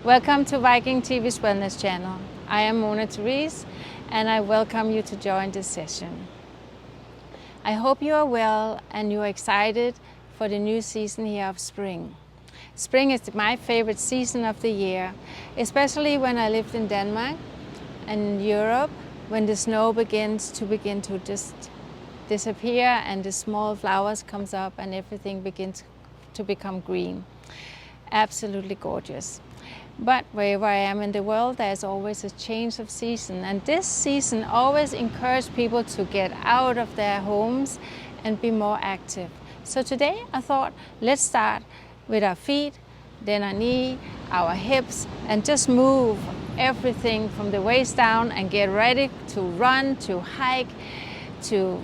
Welcome to Viking.TV's Wellness channel. I am Mona Therese and I welcome you to join this session. I hope you are well and you are excited for the new season here of spring. Spring is my favorite season of the year, especially when I lived in Denmark and in Europe, when the snow begins to just disappear and the small flowers comes up and everything begins to become green. Absolutely gorgeous. But wherever I am in the world, there's always a change of season. And this season always encourages people to get out of their homes and be more active. So today I thought, let's start with our feet, then our knee, our hips, and just move everything from the waist down and get ready to run, to hike, to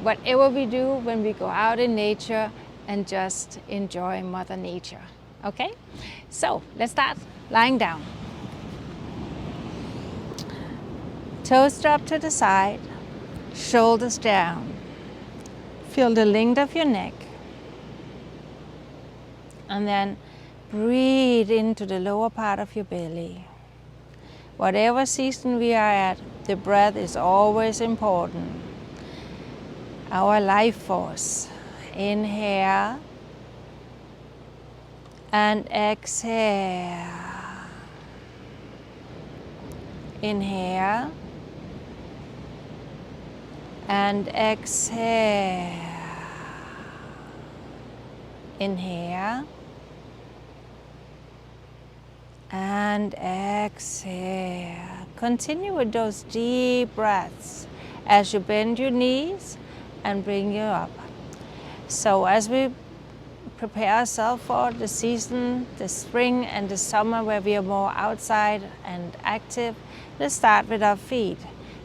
whatever we do when we go out in nature and just enjoy Mother Nature. Okay? So let's start lying down. Toes drop to the side, shoulders down. Feel the length of your neck. And then breathe into the lower part of your belly. Whatever season we are at, the breath is always important. Our life force. Inhale and exhale. Inhale and exhale. Inhale and exhale. Continue with those deep breaths as you bend your knees and bring you up. So as we prepare ourselves for the season, the spring and the summer where we are more outside and active, let's start with our feet.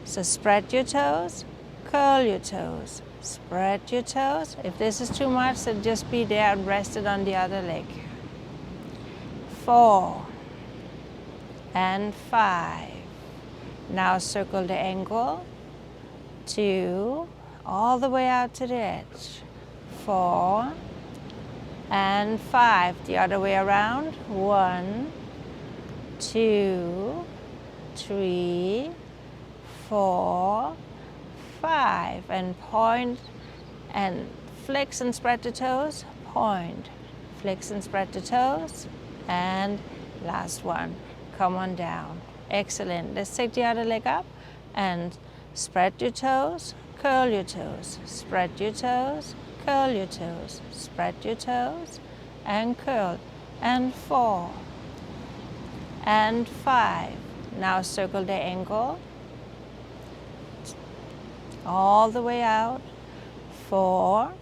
So spread your toes, curl your toes, spread your toes. If this is too much, then just be there and rest it on the other leg. 4 and 5. Now circle the ankle. 2, all the way out to the edge. 4 and 5. The other way around. 1, 2, 3, 4, 5. And point and flex and spread the toes. Point, flex and spread the toes. And last one. Come on down. Excellent. Let's take the other leg up and spread your toes, curl your toes, spread your toes, curl your toes, spread your toes, and curl. And 4 and 5. Now circle the ankle all the way out. 4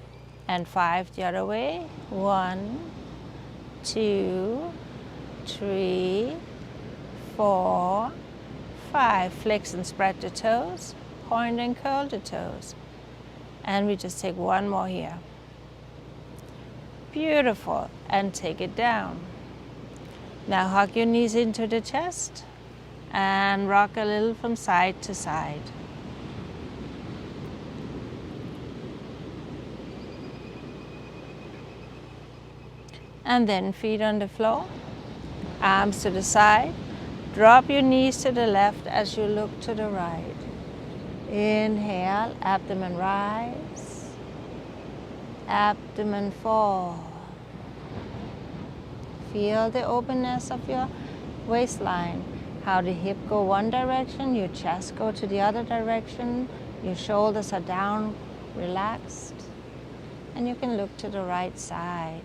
and 5 the other way. 1, 2, 3, 4, 5. Flex and spread the toes. Point and curl the toes. And we just take one more here. Beautiful. And take it down. Now hug your knees into the chest and rock a little from side to side. And then feet on the floor, arms to the side. Drop your knees to the left as you look to the right. Inhale, abdomen rise, abdomen fall. Feel the openness of your waistline, how the hip go one direction, your chest go to the other direction, your shoulders are down, relaxed, and you can look to the right side.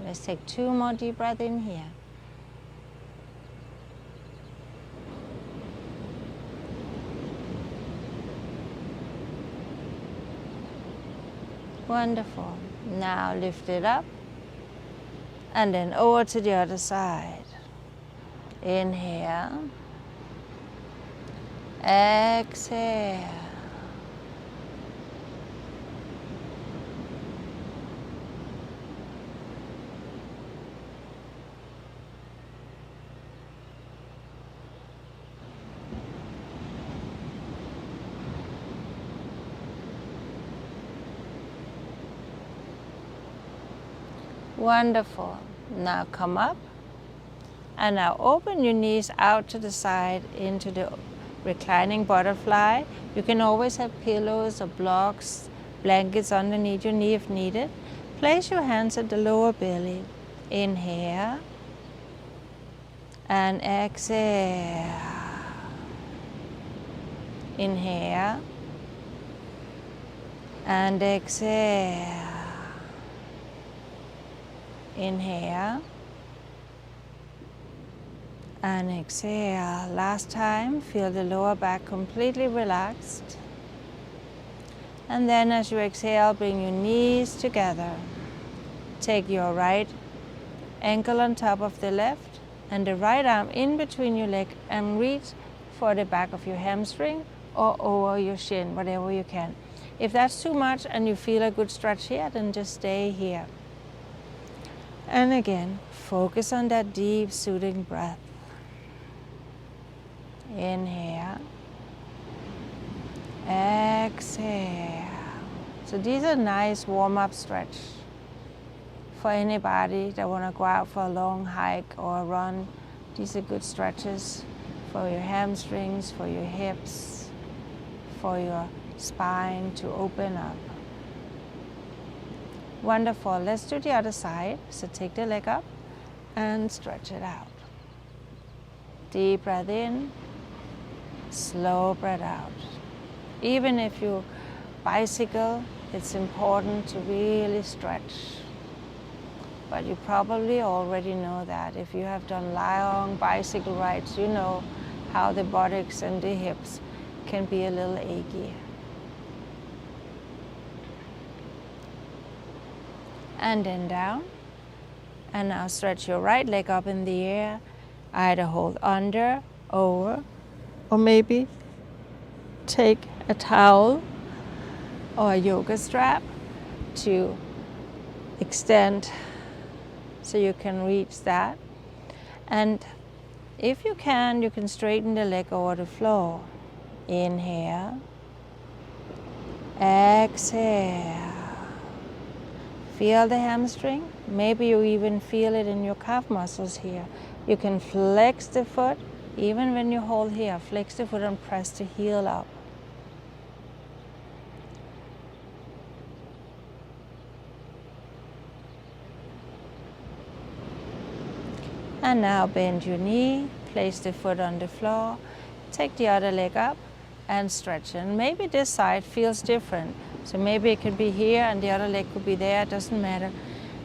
Let's take 2 more deep breaths in here. Wonderful. Now lift it up and then over to the other side. Inhale. Exhale. Wonderful. Now come up And now open your knees out to the side into the reclining butterfly. You can always have pillows or blocks, blankets underneath your knee if needed. Place your hands at the lower belly. Inhale and exhale. Inhale and exhale. Inhale and exhale. Last time, feel the lower back completely relaxed. And then as you exhale, bring your knees together. Take your right ankle on top of the left and the right arm in between your leg and reach for the back of your hamstring or over your shin, whatever you can. If that's too much and you feel a good stretch here, then just stay here. And again, focus on that deep, soothing breath. Inhale. Exhale. So these are nice warm-up stretch for anybody that want to go out for a long hike or a run. These are good stretches for your hamstrings, for your hips, for your spine to open up. Wonderful. Let's do the other side. So take the leg up and stretch it out. Deep breath in, slow breath out. Even if you bicycle, it's important to really stretch. But you probably already know that. If you have done long bicycle rides, you know how the buttocks and the hips can be a little achy. And then down. And now stretch your right leg up in the air. Either hold under, over, or maybe take a towel or a yoga strap to extend so you can reach that. And if you can straighten the leg over the floor. Inhale. Exhale. Feel the hamstring. Maybe you even feel it in your calf muscles here. You can flex the foot, even when you hold here. Flex the foot and press the heel up. And now bend your knee, place the foot on the floor, take the other leg up and stretch it. And maybe this side feels different. So maybe it could be here and the other leg could be there, it doesn't matter.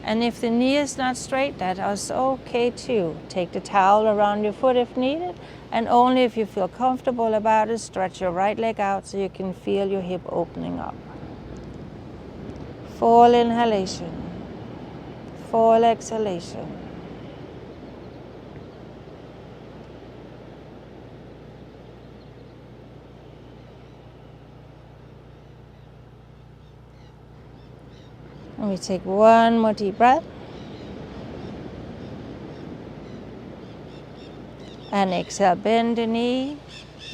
And if the knee is not straight, that is okay too. Take the towel around your foot if needed, and only if you feel comfortable about it, stretch your right leg out so you can feel your hip opening up. Full inhalation, full exhalation. And we take one more deep breath. And exhale, bend the knee,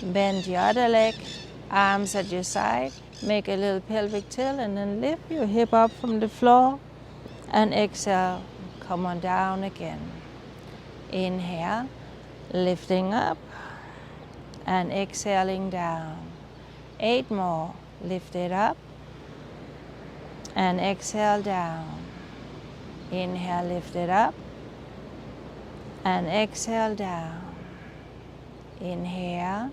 bend the other leg, arms at your side, make a little pelvic tilt, and then lift your hip up from the floor. And exhale, come on down again. Inhale, lifting up, and exhaling down. 8 more, lift it up. And exhale down. Inhale, lift it up. And exhale down. Inhale.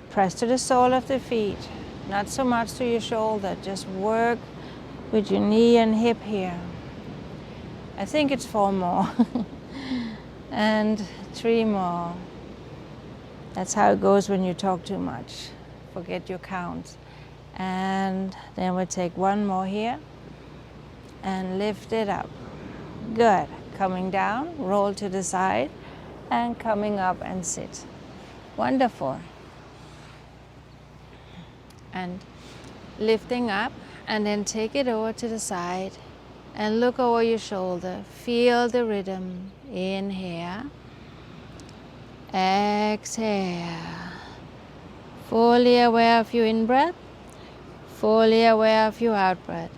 Press to the sole of the feet. Not so much to your shoulder. Just work with your knee and hip here. I think it's 4 more. And 3 more. That's how it goes when you talk too much. Forget your count. And then we'll take 1 more here and lift it up. Good. Coming down, roll to the side, and coming up and sit. Wonderful. And lifting up, and then take it over to the side and look over your shoulder. Feel the rhythm. Inhale. Exhale. Fully aware of your in-breath. Fully aware of your out-breath.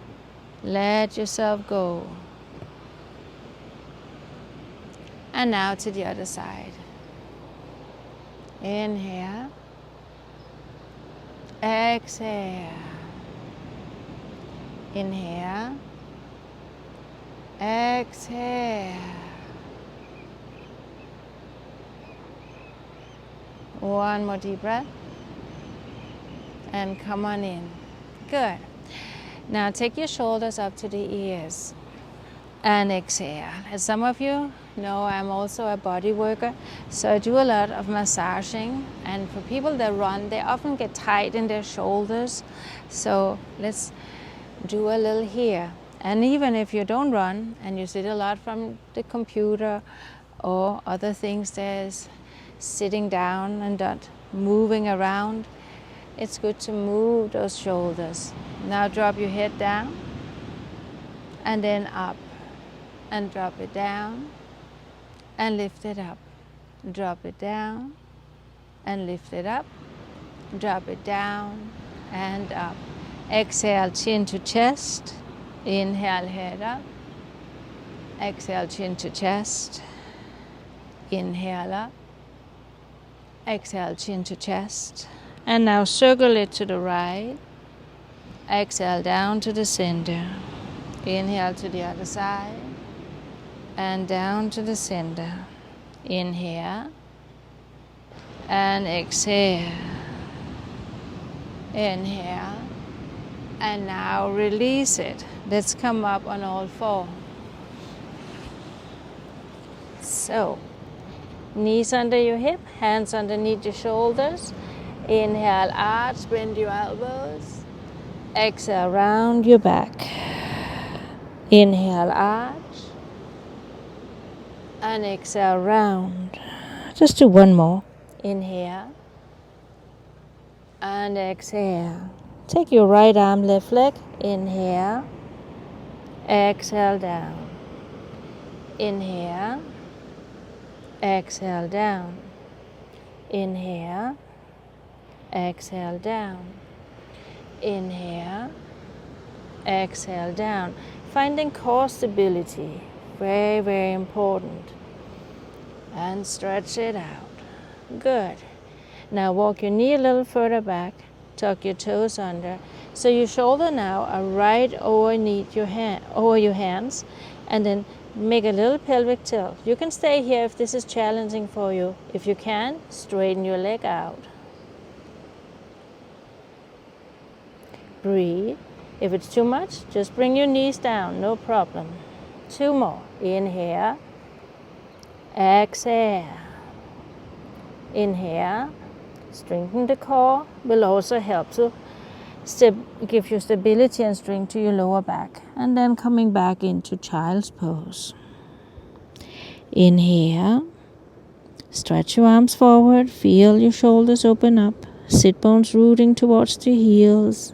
Let yourself go. And now to the other side. Inhale. Exhale. Inhale. Exhale. One more deep breath. And come on in. Good. Now take your shoulders up to the ears and exhale. As some of you know, I'm also a body worker, so I do a lot of massaging. And for people that run, they often get tight in their shoulders. So let's do a little here. And even if you don't run and you sit a lot from the computer or other things, there's sitting down and not moving around, it's good to move those shoulders. Now drop your head down and then up, and drop it down and lift it up. Drop it down and lift it up. Drop it down and up. Exhale, chin to chest. Inhale, head up. Exhale, chin to chest. Inhale up. Exhale, chin to chest. And now circle it to the right. Exhale, down to the center. Inhale to the other side. And down to the center. Inhale. And exhale. Inhale. And now release it. Let's come up on all four. So, knees under your hip, hands underneath your shoulders. Inhale, arch, bend your elbows. Exhale, round your back. Inhale, arch. And exhale, round. Just do one more. Inhale. And exhale. Take your right arm, left leg. Inhale. Exhale, down. Inhale. Exhale, down. Inhale. Exhale, down. Inhale. Exhale, down. Finding core stability. Very, very important. And stretch it out. Good. Now walk your knee a little further back. Tuck your toes under. So your shoulder now are right underneath your over your hands. And then make a little pelvic tilt. You can stay here if this is challenging for you. If you can, straighten your leg out. Breathe. If it's too much, just bring your knees down, no problem. 2 more. Inhale. Exhale. Inhale. Strengthen the core. Will also help to give you stability and strength to your lower back. And then coming back into child's pose. Inhale. Stretch your arms forward. Feel your shoulders open up. Sit bones rooting towards the heels.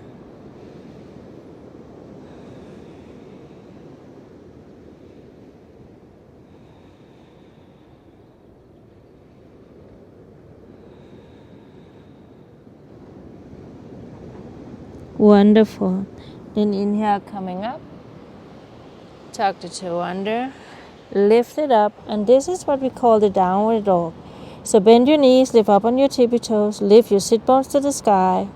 Wonderful. Then inhale, coming up. Tuck the toe under. Lift it up. And this is what we call the downward dog. So bend your knees, lift up on your tippy toes. Lift your sit bones to the sky.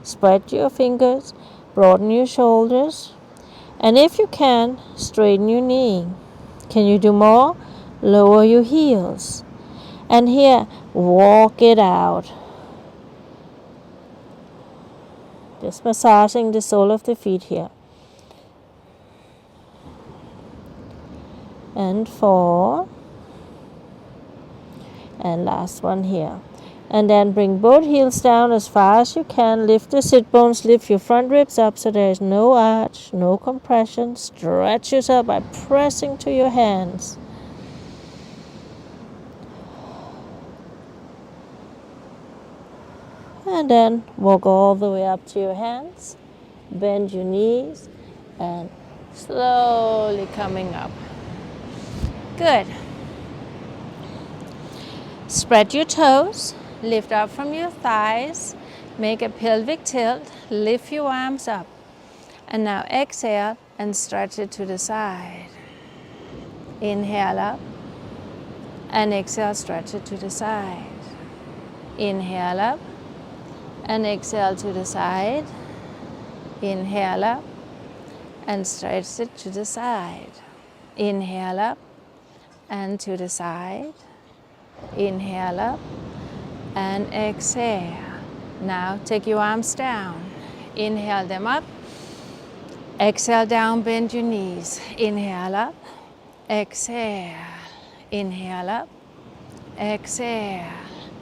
Spread your fingers. Broaden your shoulders. And if you can, straighten your knee. Can you do more? Lower your heels. And here, walk it out. Just massaging the sole of the feet here. And 4. And last one here. And then bring both heels down as far as you can. Lift the sit bones, lift your front ribs up so there is no arch, no compression. Stretch yourself by pressing to your hands. And then walk all the way up to your hands. Bend your knees and slowly coming up. Good. Spread your toes. Lift up from your thighs. Make a pelvic tilt. Lift your arms up. And now exhale and stretch it to the side. Inhale up. and exhale, stretch it to the side. Inhale up and exhale to the side. Inhale up and stretch it to the side. Inhale up and to the side. Inhale up and exhale. Now take your arms down. Inhale them up. Exhale down, bend your knees. Inhale up. Exhale. Inhale up. Exhale.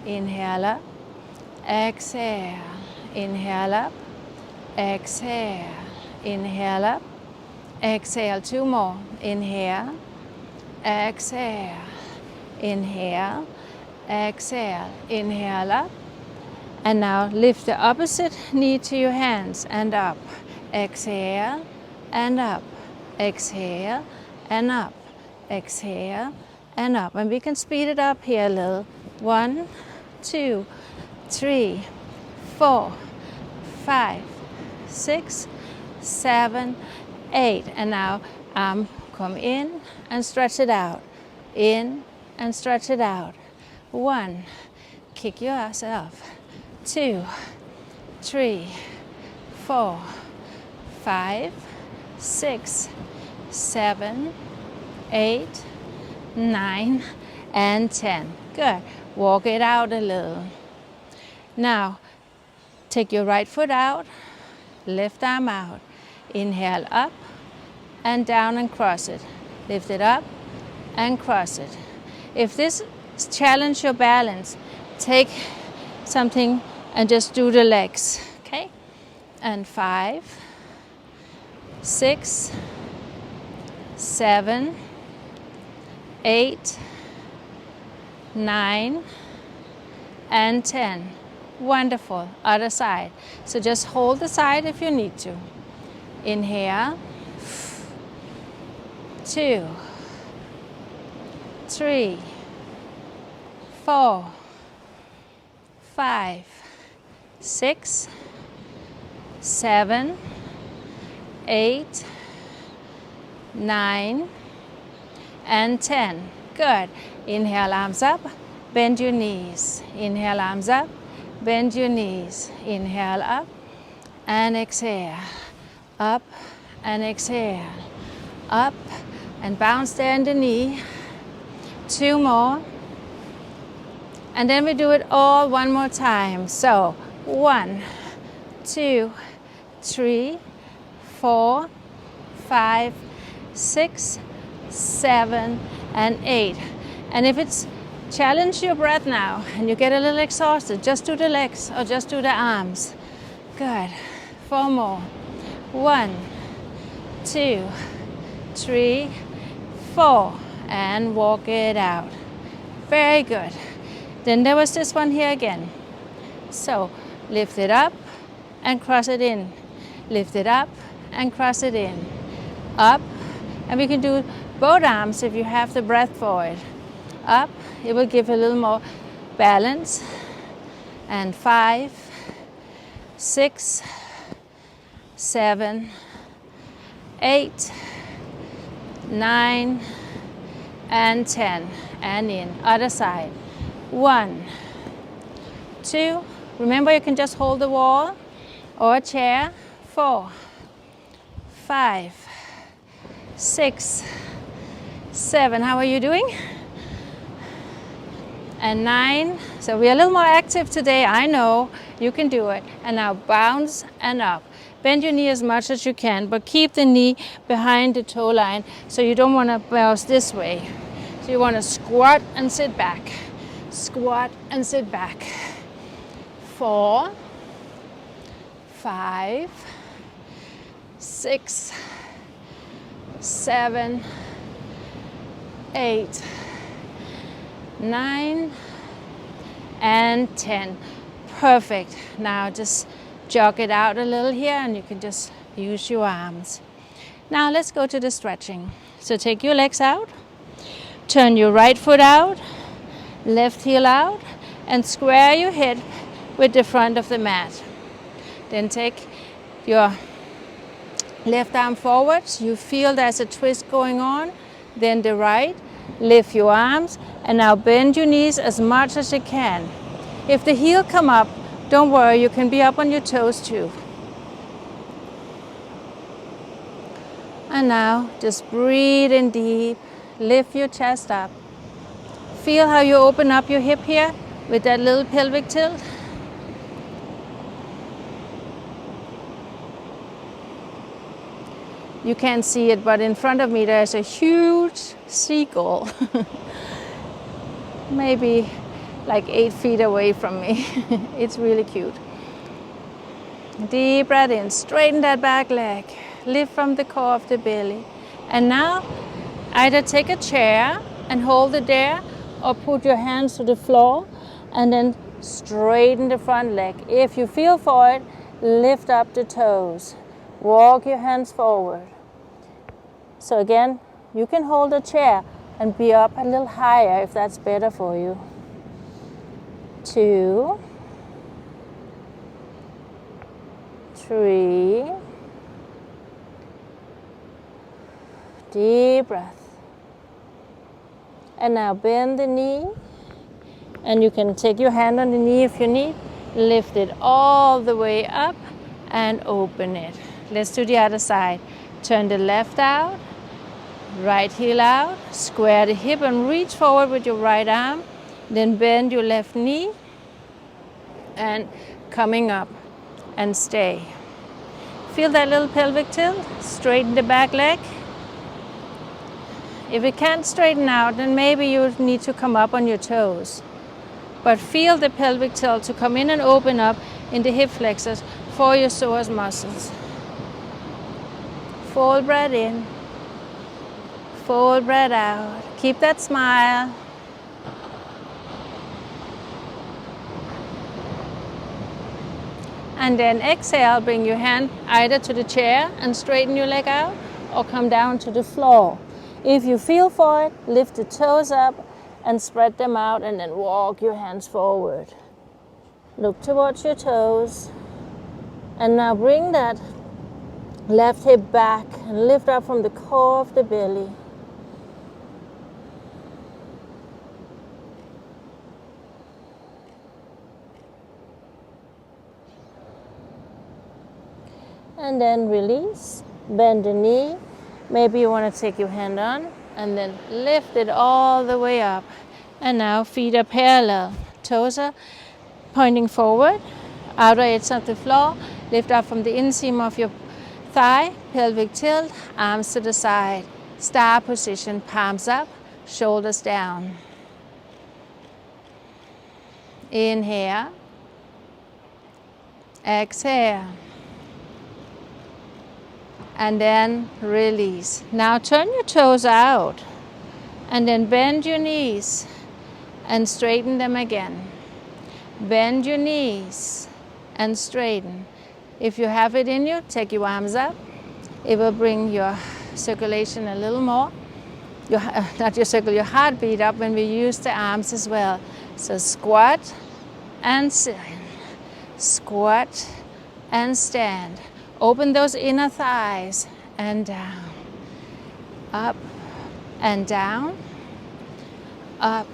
Inhale up. Exhale. Inhale up. Exhale. Inhale up. Exhale. Two more. Inhale. Exhale. Inhale. Exhale. Inhale up. And now lift the opposite knee to your hands and up. Exhale and up. Exhale and up. Exhale and up. And we can speed it up here a little. 1, 2, 3, 4, 5, 6, 7, 8. And now come in and stretch it out. In and stretch it out. 1. Kick yourself. 2, 3, 4, 5, 6, 7, 8, 9, and 10. Good. Walk it out a little. Now, take your right foot out, left arm out. Inhale up and down and cross it. Lift it up and cross it. If this challenges your balance, take something and just do the legs, okay? And 5, 6, 7, 8, 9, and 10. Wonderful. Other side. So just hold the side if you need to. Inhale. 2, 3, 4, 5, 6, 7, 8, 9, and 10. Good. Inhale, arms up, bend your knees. Inhale, arms up, bend your knees. Inhale up and exhale. Up and exhale. Up and bounce there in the knee. 2 more. And then we do it all one more time. So 1, 2, 3, 4, 5, 6, 7, and 8. And if it's challenge your breath now and you get a little exhausted, just do the legs or just do the arms. Good. 4 more. 1, 2, 3, 4. And walk it out. Very good. Then there was this one here again. So lift it up and cross it in. Lift it up and cross it in. Up. And we can do both arms if you have the breath for it. Up. It will give a little more balance. And 5, 6, 7, 8, 9, and 10. And in. Other side. 1, 2. Remember, you can just hold the wall or a chair. 4, 5, 6, 7. How are you doing? And 9. So we're a little more active today. I know you can do it. And now bounce and up. Bend your knee as much as you can, but keep the knee behind the toe line so you don't want to bounce this way. So you want to squat and sit back. Squat and sit back. 4, 5, 6, 7, 8, 9, and 10. Perfect. Now just jog it out a little here and you can just use your arms. Now let's go to the stretching. So take your legs out, turn your right foot out, left heel out, and square your hip with the front of the mat. Then take your left arm forward. You feel there's a twist going on. Then the right. Lift your arms And now bend your knees as much as you can. If the heel come up, don't worry, you can be up on your toes too. And now just breathe in deep, lift your chest up. Feel how you open up your hip here with that little pelvic tilt. You can't see it, but in front of me there's a huge seagull. Maybe like 8 feet away from me. It's really cute. Deep breath in, straighten that back leg. Lift from the core of the belly. And now either take a chair and hold it there, or put your hands to the floor and then straighten the front leg. If you feel for it, lift up the toes. Walk your hands forward. So again, you can hold a chair and be up a little higher if that's better for you. 2, 3. Deep breath. And now bend the knee. And you can take your hand on the knee if you need. Lift it all the way up and open it. Let's do the other side. Turn the left out. Right heel out, square the hip and reach forward with your right arm. Then bend your left knee and coming up and stay. Feel that little pelvic tilt, straighten the back leg. If it can't straighten out, then maybe you need to come up on your toes. But feel the pelvic tilt to come in and open up in the hip flexors for your psoas muscles. Full breath in. Full breath out. Keep that smile. And then exhale, bring your hand either to the chair and straighten your leg out, or come down to the floor. If you feel for it, lift the toes up and spread them out, and then walk your hands forward. Look towards your toes. And now bring that left hip back and lift up from the core of the belly. And then release, bend the knee. Maybe you want to take your hand on and then lift it all the way up. And now feet are parallel. Toes are pointing forward, outer edge of the floor. Lift up from the inseam of your thigh, pelvic tilt, arms to the side. Star position, palms up, shoulders down. Inhale. Exhale. And then release. Now turn your toes out and then bend your knees and straighten them again. Bend your knees and straighten. If you have it in you, take your arms up. It will bring your circulation a little more. Your heartbeat up when we use the arms as well. So squat and stand. Squat and stand. Open those inner thighs and down. Up and down. Up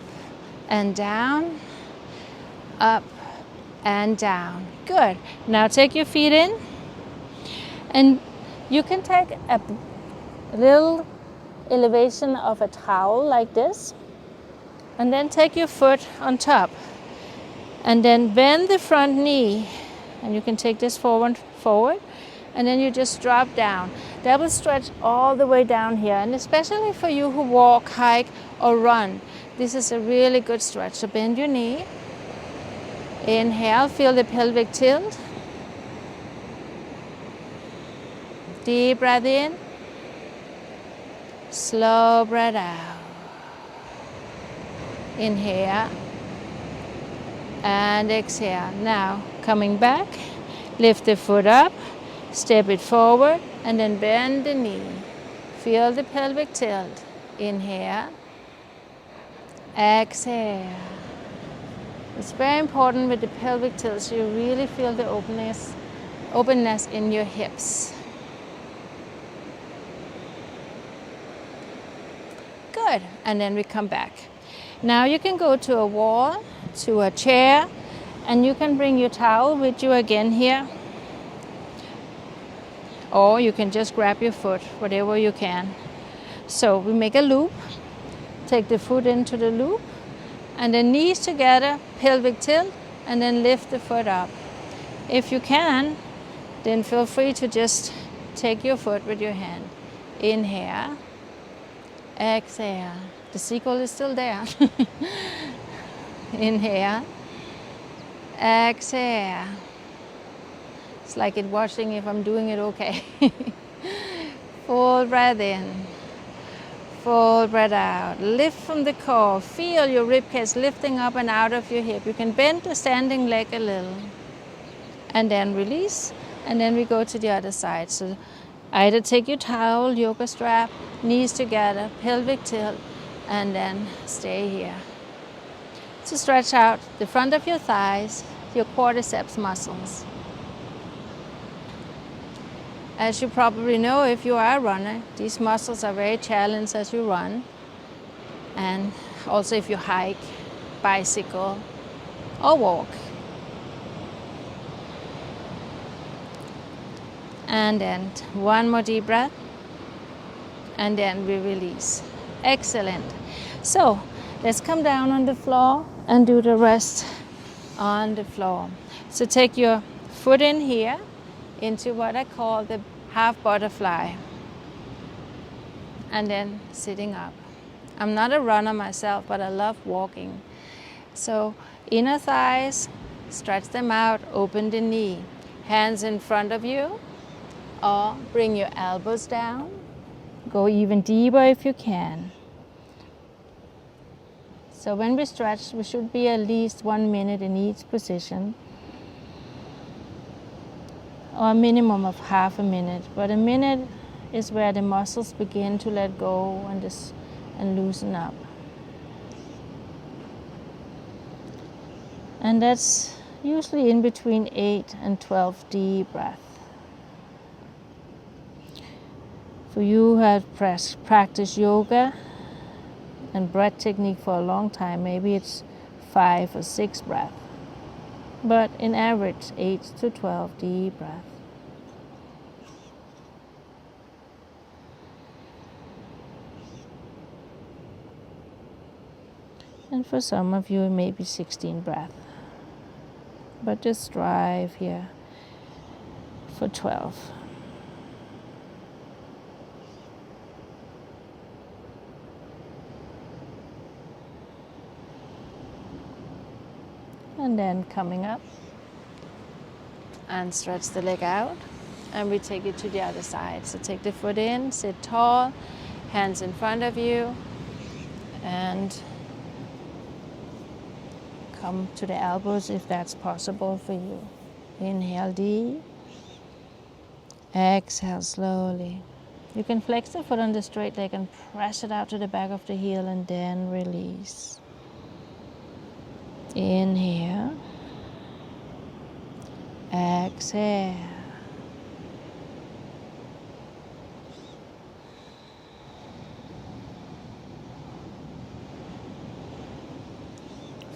and down. Up and down. Good. Now take your feet in. And you can take a little elevation of a towel like this. And then take your foot on top. And then bend the front knee. And you can take this forward. And then you just drop down. That will stretch all the way down here. And especially for you who walk, hike, or run, this is a really good stretch. So bend your knee. Inhale, feel the pelvic tilt. Deep breath in. Slow breath out. Inhale. And exhale. Now, coming back, lift the foot up. Step it forward and then bend the knee. Feel the pelvic tilt. Inhale. Exhale. It's very important with the pelvic tilt so you really feel the openness in your hips. Good. And then we come back. Now you can go to a wall, to a chair, and you can bring your towel with you again here. Or you can just grab your foot, whatever you can. So we make a loop, take the foot into the loop, and then knees together, pelvic tilt, and then lift the foot up. If you can, then feel free to just take your foot with your hand. Inhale, exhale. The seagull is still there. Inhale, exhale. It's like it watching if I'm doing it okay. Full breath in, full breath out. Lift from the core. Feel your ribcage lifting up and out of your hip. You can bend the standing leg a little. And then release. And then we go to the other side. So either take your towel, yoga strap, knees together, pelvic tilt, and then stay here. To stretch out the front of your thighs, your quadriceps muscles. As you probably know, if you are a runner, these muscles are very challenged as you run. And also if you hike, bicycle, or walk. And then one more deep breath. And then we release. Excellent. So let's come down on the floor and do the rest on the floor. So take your foot in here into what I call the half butterfly. And then sitting up. I'm not a runner myself, but I love walking. So inner thighs, stretch them out, open the knee. Hands in front of you, or bring your elbows down. Go even deeper if you can. So when we stretch, we should be at least 1 minute in each position, or a minimum of half a minute. But a minute is where the muscles begin to let go and loosen up. And that's usually in between 8 and 12 deep breaths. For you who have practiced yoga and breath technique for a long time, maybe it's 5 or 6 breaths. But in average, 8 to 12 deep breaths. And for some of you, it may be 16 breaths. But just strive here for 12. And then coming up and stretch the leg out, and we take it to the other side. So take the foot in, sit tall, hands in front of you, and come to the elbows if that's possible for you. Inhale deep, exhale slowly. You can flex the foot on the straight leg and press it out to the back of the heel, and then release. Inhale, exhale.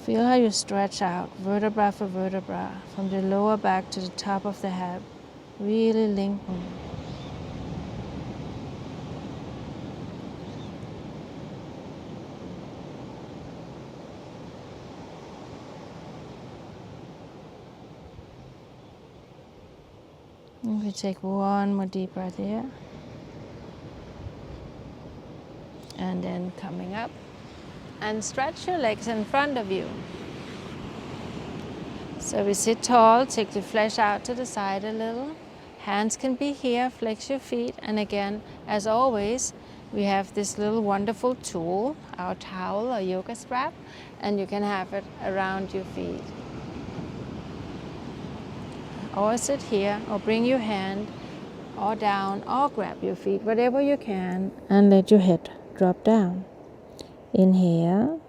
Feel how you stretch out vertebra for vertebra from the lower back to the top of the head. Really lengthen. And we take one more deep breath here. And then coming up. And stretch your legs in front of you. So we sit tall, take the flesh out to the side a little. Hands can be here, flex your feet. And again, as always, we have this little wonderful tool, our towel or yoga strap, and you can have it around your feet. Or sit here, or bring your hand, or down, or grab your feet, whatever you can, and let your head drop down. Inhale,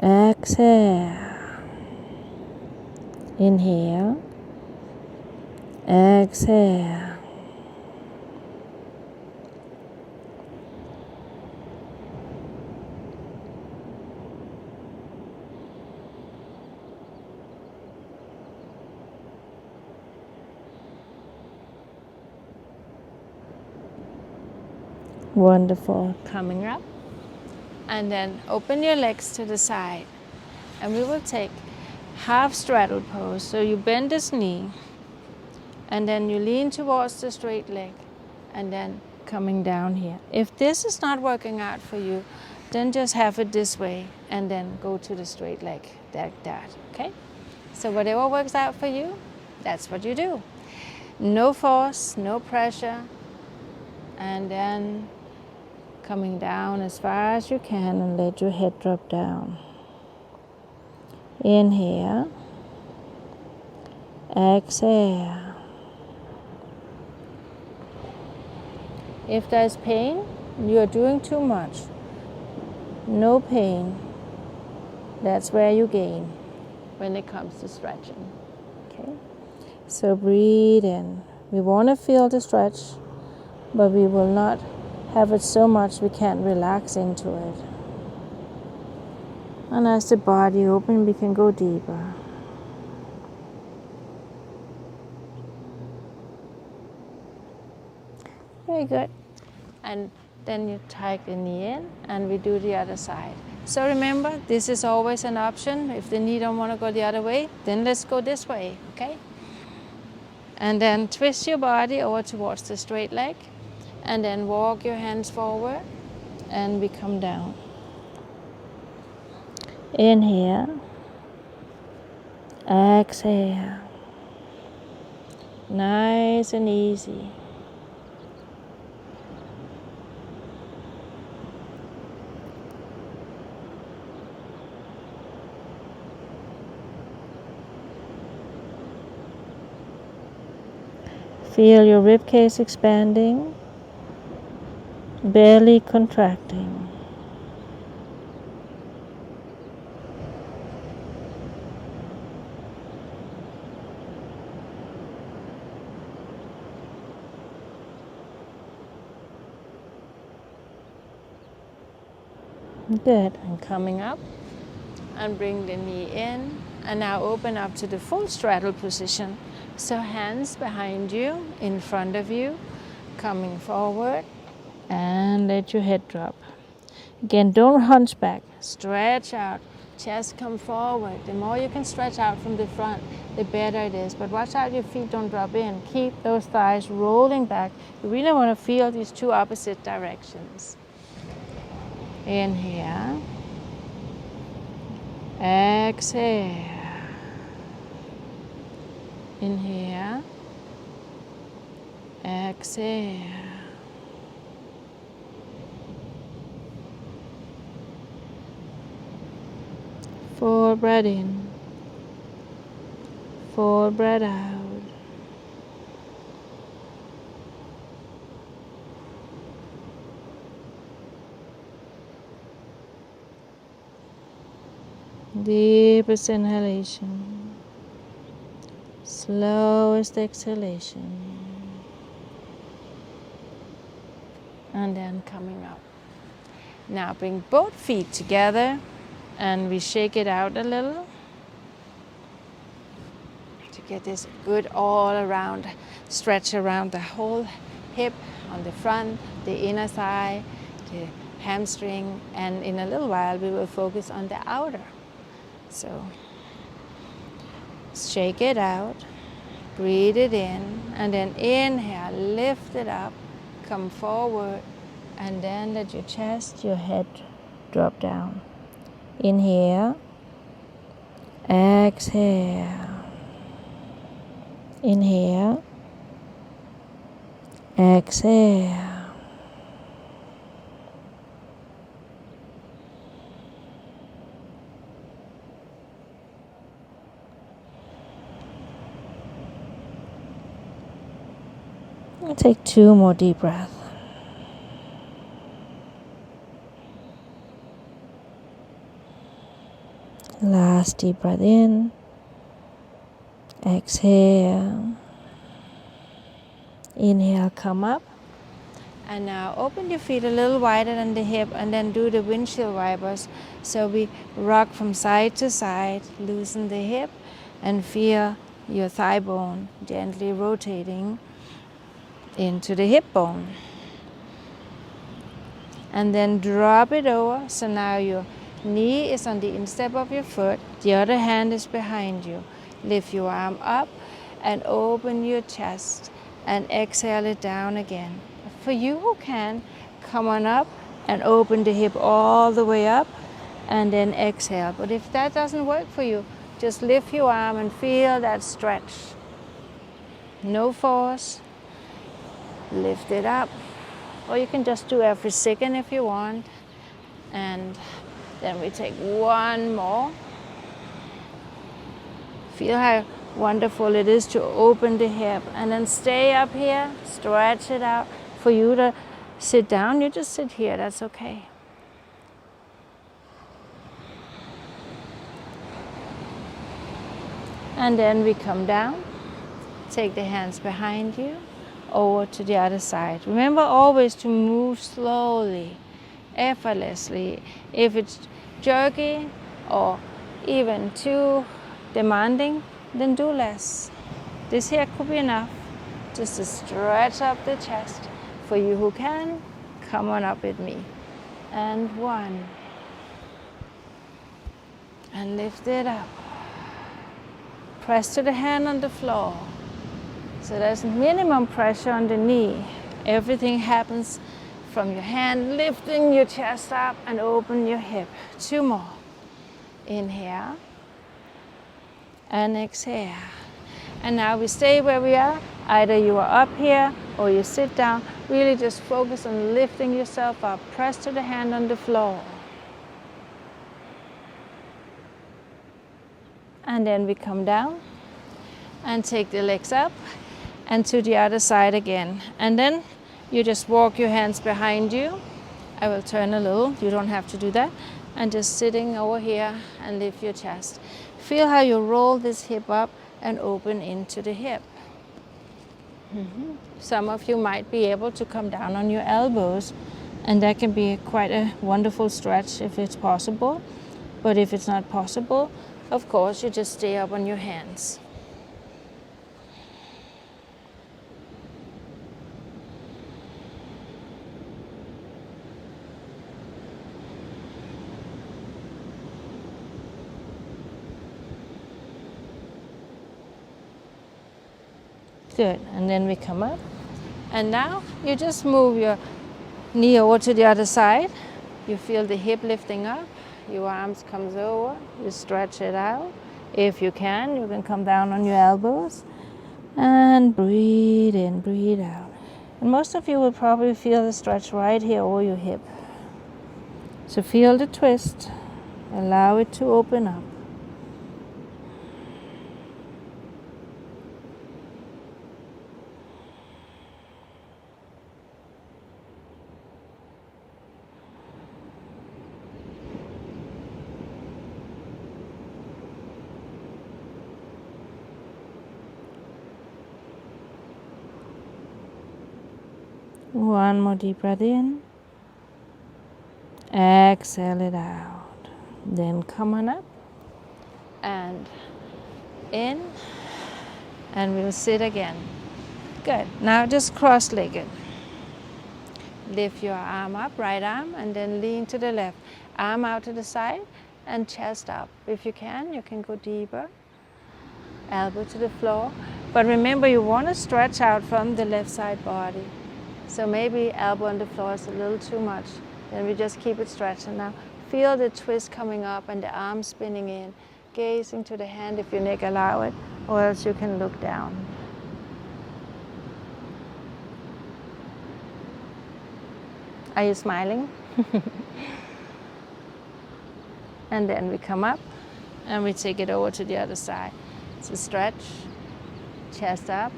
exhale, inhale, exhale. Wonderful. Coming up. And then open your legs to the side. And we will take half straddle pose. So you bend this knee. And then you lean towards the straight leg. And then coming down here. If this is not working out for you, then just have it this way. And then go to the straight leg like that. Okay? So whatever works out for you, that's what you do. No force, no pressure. And then coming down as far as you can and let your head drop down. Inhale. Exhale. If there's pain, you are doing too much. No pain. That's where you gain when it comes to stretching. Okay? So breathe in. We want to feel the stretch, but we will not have it so much we can't relax into it. And as the body opens, we can go deeper. Very good. And then you tuck the knee in and we do the other side. So remember, this is always an option. If the knee don't want to go the other way, then let's go this way, okay? And then twist your body over towards the straight leg. And then walk your hands forward and we come down. Inhale. Exhale. Nice and easy. Feel your ribcage expanding, belly contracting. Good. And coming up and bring the knee in. And now open up to the full straddle position. So hands behind you, in front of you, coming forward, and let your head drop. Again, don't hunch back. Stretch out. Chest come forward. The more you can stretch out from the front, the better it is. But watch out your feet don't drop in. Keep those thighs rolling back. You really want to feel these two opposite directions. Inhale. Exhale. Inhale. Exhale. Full breath in. Full breath out. Deepest inhalation. Slowest exhalation. And then coming up. Now bring both feet together and we shake it out a little to get this good all around stretch around the whole hip on the front, the inner thigh, the hamstring, and in a little while we will focus on the outer. So shake it out, breathe it in, and then inhale, lift it up, come forward, and then let your chest, your head drop down. Inhale, exhale, inhale, exhale. I'll take 2 more deep breaths. Last deep breath in. Exhale. Inhale, come up. And now open your feet a little wider than the hip and then do the windshield wipers. So we rock from side to side, loosen the hip and feel your thigh bone gently rotating into the hip bone. and then drop it over. So now your knee is on the instep of your foot, the other hand is behind you. Lift your arm up and open your chest and exhale it down again. For you who can, come on up and open the hip all the way up and then exhale. But if that doesn't work for you, just lift your arm and feel that stretch. No force. Lift it up. Or you can just do every second if you want. And then we take one more. Feel how wonderful it is to open the hip. And then stay up here, stretch it out. For you to sit down, you just sit here, that's okay. And then we come down, take the hands behind you, over to the other side. Remember always to move slowly, effortlessly. If it's jerky or even too demanding, then do less. This here could be enough just to stretch up the chest. For you who can, come on up with me. And one. And lift it up. Press to the hand on the floor. So there's minimum pressure on the knee. Everything happens from your hand, lifting your chest up and open your hip. Two more. Inhale. And exhale. And now we stay where we are. Either you are up here or you sit down. Really just focus on lifting yourself up. Press to the hand on the floor. And then we come down and take the legs up and to the other side again. And then you just walk your hands behind you. I will turn a little, you don't have to do that. And just sitting over here and lift your chest. Feel how you roll this hip up and open into the hip. Some of you might be able to come down on your elbows, and that can be quite a wonderful stretch if it's possible. But if it's not possible, of course, you just stay up on your hands. Good, and then we come up. And now you just move your knee over to the other side. You feel the hip lifting up. Your arms comes over, you stretch it out. If you can come down on your elbows. And breathe in, breathe out. And most of you will probably feel the stretch right here over your hip. So feel the twist. Allow it to open up. One more deep breath in. Exhale it out. Then come on up and in, and we'll sit again. Good. Now just cross-legged. Lift your arm up, right arm, and then lean to the left. Arm out to the side and chest up. If you can go deeper. Elbow to the floor. But remember, you want to stretch out from the left side body. So maybe elbow on the floor is a little too much. Then we just keep it stretched. And now feel the twist coming up and the arm spinning in. Gazing to the hand if your neck allow it, or else you can look down. Are you smiling? And then we come up and we take it over to the other side. So stretch, chest up,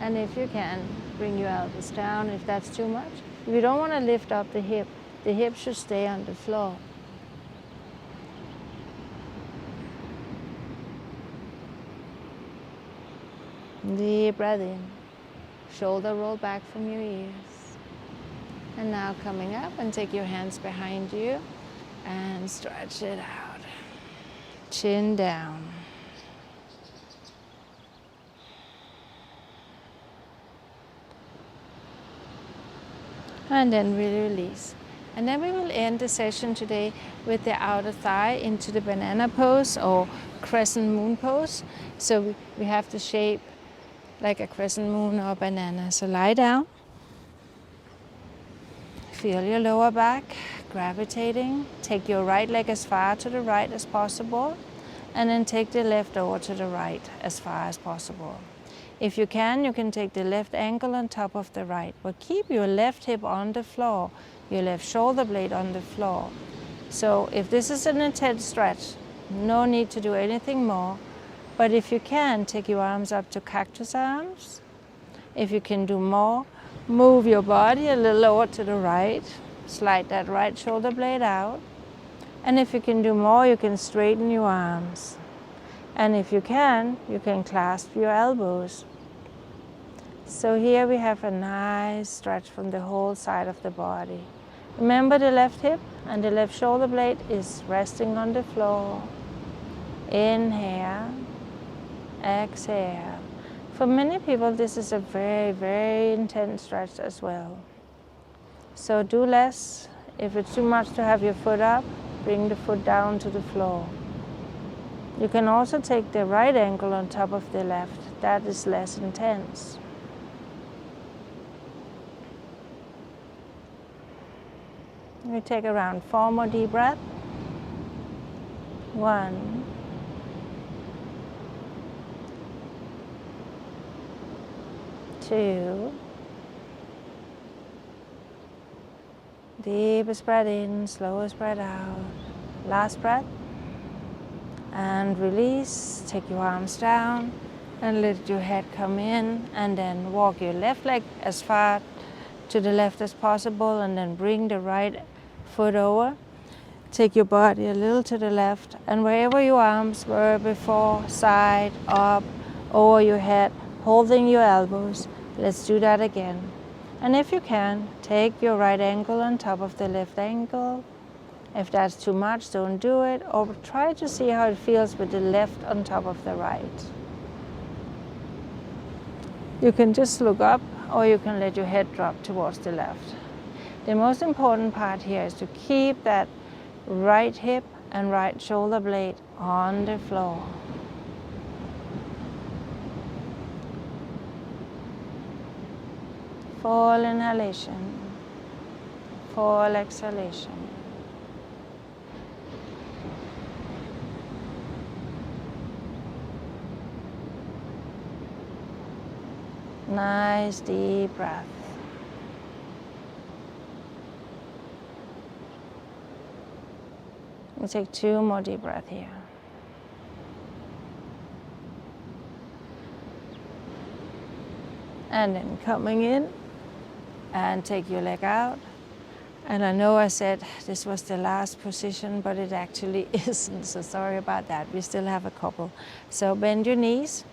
and if you can, bring your elbows down if that's too much. If you don't want to lift up the hip should stay on the floor. Deep breath in. Shoulder roll back from your ears. And now coming up, and take your hands behind you and stretch it out. Chin down. And then we release. And then we will end the session today with the outer thigh into the banana pose or crescent moon pose. So we have the shape like a crescent moon or a banana. So lie down. Feel your lower back gravitating. Take your right leg as far to the right as possible. And then take the left over to the right as far as possible. If you can take the left ankle on top of the right, but keep your left hip on the floor, your left shoulder blade on the floor. So if this is an intense stretch, no need to do anything more. But if you can, take your arms up to cactus arms. If you can do more, move your body a little over to the right, slide that right shoulder blade out. And if you can do more, you can straighten your arms. And if you can clasp your elbows. So here we have a nice stretch from the whole side of the body. Remember the left hip and the left shoulder blade is resting on the floor. Inhale, exhale. For many people, this is a very, very intense stretch as well. So do less. If it's too much to have your foot up, bring the foot down to the floor. You can also take the right ankle on top of the left. That is less intense. We take around 4 more deep breaths. 1, 2. Deepest breath in, slowest breath out. Last breath. And release. Take your arms down and let your head come in, and then walk your left leg as far to the left as possible, and then bring the right foot over. Take your body a little to the left, and wherever your arms were before, side, up, over your head, holding your elbows, let's do that again. And if you can, take your right ankle on top of the left ankle. If that's too much, don't do it, or try to see how it feels with the left on top of the right. You can just look up, or you can let your head drop towards the left. The most important part here is to keep that right hip and right shoulder blade on the floor. Full inhalation, full exhalation. Nice deep breath. We'll take 2 more deep breaths here. And then coming in and take your leg out. And I know I said this was the last position, but it actually isn't, so sorry about that. We still have a couple. So bend your knees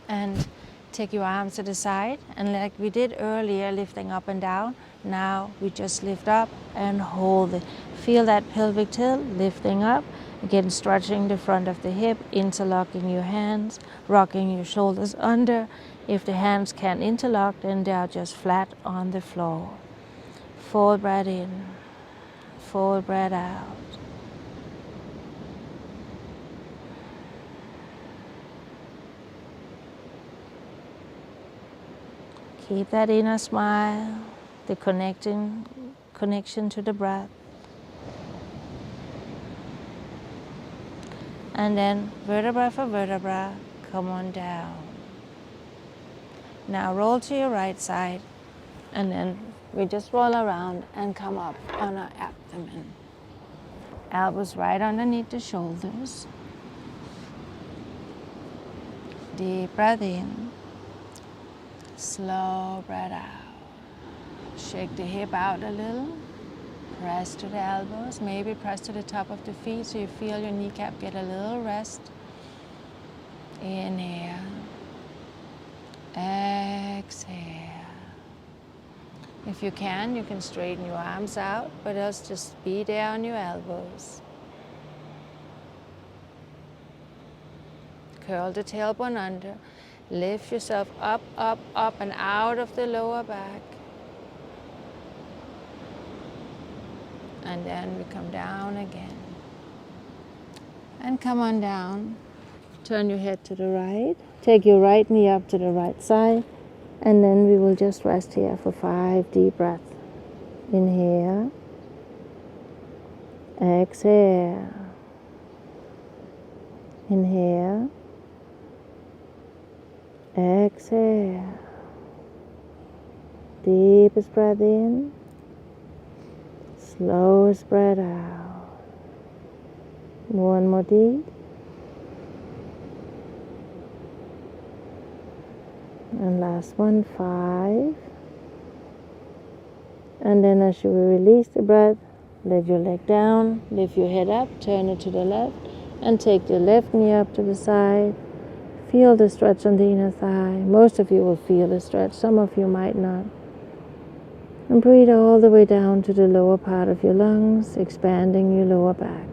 and take your arms to the side, and like we did earlier, lifting up and down, now we just lift up and hold it. Feel that pelvic tilt, lifting up, again stretching the front of the hip, interlocking your hands, rocking your shoulders under. If the hands can't interlock, then they are just flat on the floor. Full breath in, full breath out. Keep that inner smile, the connection to the breath. And then vertebra for vertebra, come on down. Now roll to your right side, and then we just roll around and come up on our abdomen. Elbows right underneath the shoulders. Deep breath in. Slow breath out. Shake the hip out a little. Press to the elbows. Maybe press to the top of the feet so you feel your kneecap get a little rest. Inhale. Exhale. If you can straighten your arms out, but else just be there on your elbows. Curl the tailbone under. Lift yourself up, up, up and out of the lower back. And then we come down again. And come on down. Turn your head to the right. Take your right knee up to the right side. And then we will just rest here for 5 deep breaths. Inhale. Exhale. Inhale. Exhale. Deepest breath in. Slowest breath out. One more deep. And last one, 5. And then as you release the breath, let your leg down, lift your head up, turn it to the left, and take the left knee up to the side. Feel the stretch on the inner thigh. Most of you will feel the stretch, some of you might not. And breathe all the way down to the lower part of your lungs, expanding your lower back.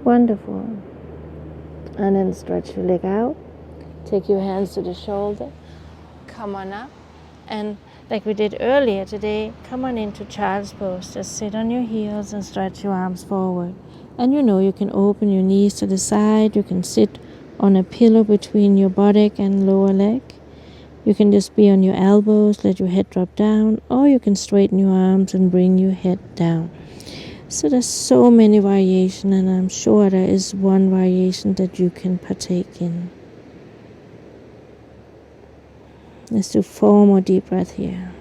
Wonderful. And then stretch your leg out. Take your hands to the shoulder. Come on up. And like we did earlier today, come on into child's pose. Just sit on your heels and stretch your arms forward. And you can open your knees to the side. You can sit on a pillow between your buttock and lower leg. You can just be on your elbows, let your head drop down. Or you can straighten your arms and bring your head down. So there's so many variations, and I'm sure there is one variation that you can partake in. Let's do 4 more deep breaths here.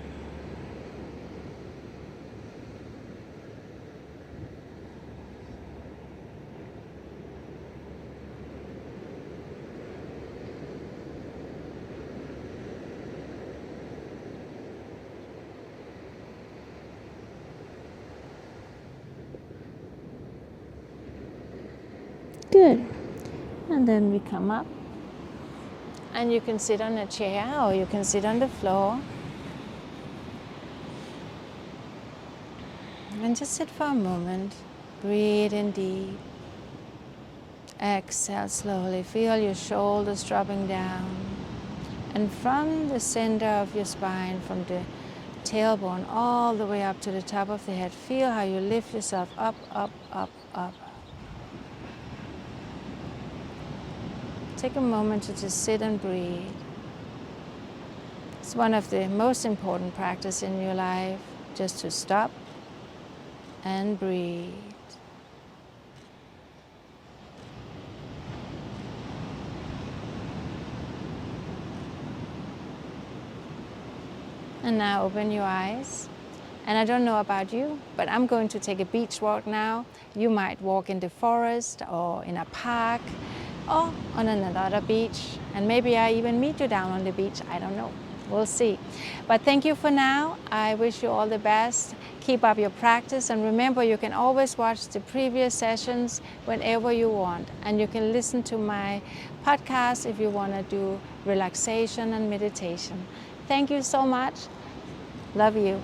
Good. And then we come up. And you can sit on a chair or you can sit on the floor. And just sit for a moment. Breathe in deep. Exhale slowly. Feel your shoulders dropping down. And from the center of your spine, from the tailbone all the way up to the top of the head, feel how you lift yourself up, up, up, up. Take a moment to just sit and breathe. It's one of the most important practices in your life, just to stop and breathe. And now open your eyes. And I don't know about you, but I'm going to take a beach walk now. You might walk in the forest or in a park or on another beach. And maybe I even meet you down on the beach. I don't know. We'll see. But thank you for now. I wish you all the best. Keep up your practice. And remember, you can always watch the previous sessions whenever you want. And you can listen to my podcast if you want to do relaxation and meditation. Thank you so much. Love you.